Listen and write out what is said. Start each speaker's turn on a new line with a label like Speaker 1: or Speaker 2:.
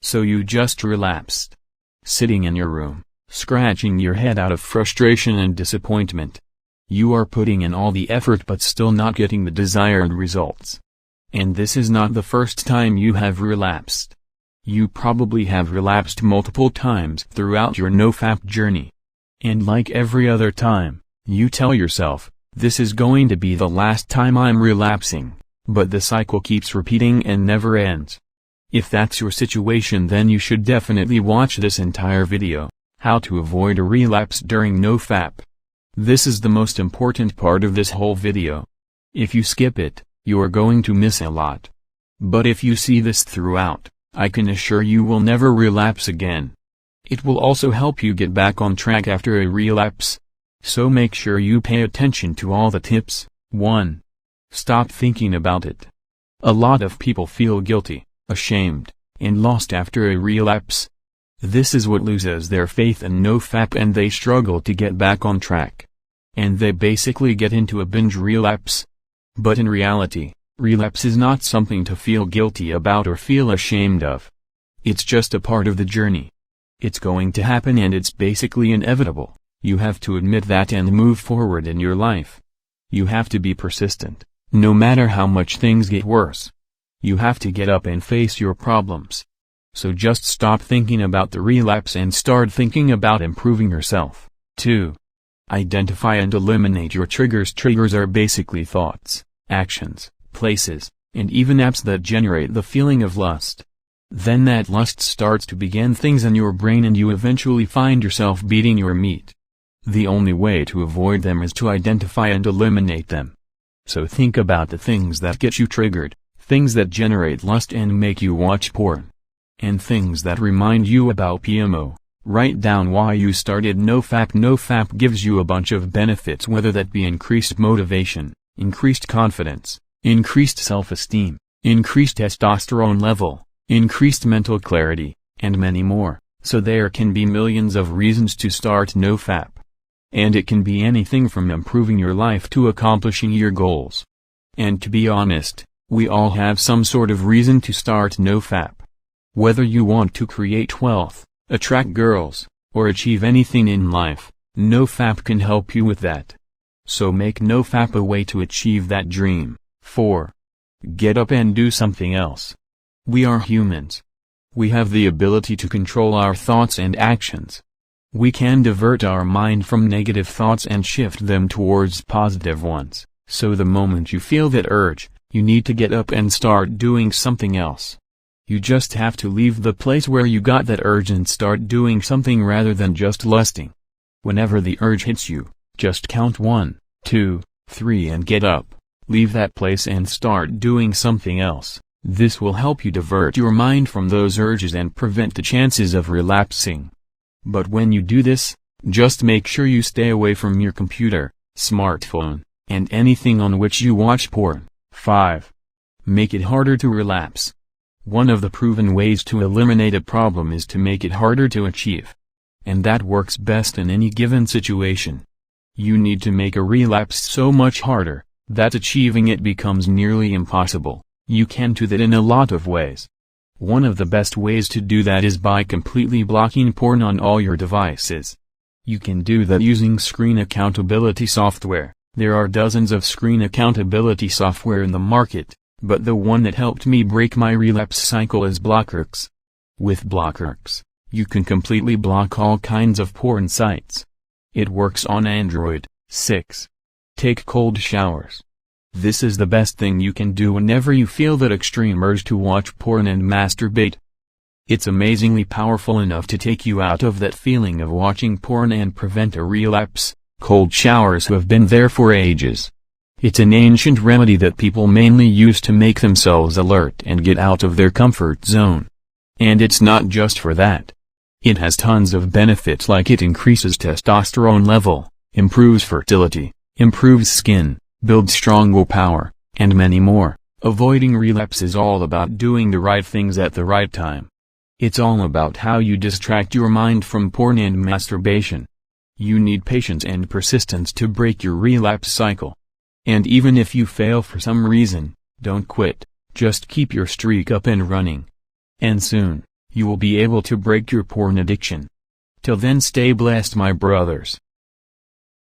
Speaker 1: So you just relapsed. Sitting in your room, scratching your head out of frustration and disappointment. You are putting in all the effort but still not getting the desired results. And this is not the first time you have relapsed. You probably have relapsed multiple times throughout your NoFap journey. And like every other time, you tell yourself, this is going to be the last time I'm relapsing, but the cycle keeps repeating and never ends. If that's your situation, then you should definitely watch this entire video, how to avoid a relapse during NoFap. This is the most important part of this whole video. If you skip it, you are going to miss a lot. But if you see this throughout, I can assure you will never relapse again. It will also help you get back on track after a relapse. So make sure you pay attention to all the tips. 1. Stop thinking about it. A lot of people feel guilty, ashamed, and lost after a relapse. This is what loses their faith in NoFap and they struggle to get back on track. And they basically get into a binge relapse. But in reality, relapse is not something to feel guilty about or feel ashamed of. It's just a part of the journey. It's going to happen and it's basically inevitable. You have to admit that and move forward in your life. You have to be persistent, no matter how much things get worse. You have to get up and face your problems. So just stop thinking about the relapse and start thinking about improving yourself. 2. Identify and eliminate your triggers. Triggers are basically thoughts, actions, places, and even apps that generate the feeling of lust. Then that lust starts to begin things in your brain and you eventually find yourself beating your meat. The only way to avoid them is to identify and eliminate them. So think about the things that get you triggered, things that generate lust and make you watch porn. And things that remind you about PMO. Write down why you started NoFap. NoFap gives you a bunch of benefits, whether that be increased motivation, increased confidence, increased self-esteem, increased testosterone level, increased mental clarity, and many more. So there can be millions of reasons to start NoFap. And it can be anything from improving your life to accomplishing your goals. And to be honest, we all have some sort of reason to start NoFap. Whether you want to create wealth, attract girls, or achieve anything in life, NoFap can help you with that. So make NoFap a way to achieve that dream. 4. Get up and do something else. We are humans. We have the ability to control our thoughts and actions. We can divert our mind from negative thoughts and shift them towards positive ones. So the moment you feel that urge, you need to get up and start doing something else. You just have to leave the place where you got that urge and start doing something rather than just lusting. Whenever the urge hits you, just count 1, 2, 3 and get up, leave that place and start doing something else. This will help you divert your mind from those urges and prevent the chances of relapsing. But when you do this, just make sure you stay away from your computer, smartphone, and anything on which you watch porn. 5. Make it harder to relapse. One of the proven ways to eliminate a problem is to make it harder to achieve. And that works best in any given situation. You need to make a relapse so much harder, that achieving it becomes nearly impossible. You can do that in a lot of ways. One of the best ways to do that is by completely blocking porn on all your devices. You can do that using screen accountability software. There are dozens of screen accountability software in the market, but the one that helped me break my relapse cycle is Blockworks. With Blockworks, you can completely block all kinds of porn sites. It works on Android. 6. Take cold showers. This is the best thing you can do whenever you feel that extreme urge to watch porn and masturbate. It's amazingly powerful enough to take you out of that feeling of watching porn and prevent a relapse. Cold showers have been there for ages. It's an ancient remedy that people mainly use to make themselves alert and get out of their comfort zone. And it's not just for that. It has tons of benefits, like it increases testosterone level, improves fertility, improves skin, builds strong willpower, and many more. Avoiding relapse is all about doing the right things at the right time. It's all about how you distract your mind from porn and masturbation. You need patience and persistence to break your relapse cycle. And even if you fail for some reason, don't quit, just keep your streak up and running. And soon, you will be able to break your porn addiction. Till then, stay blessed, my brothers.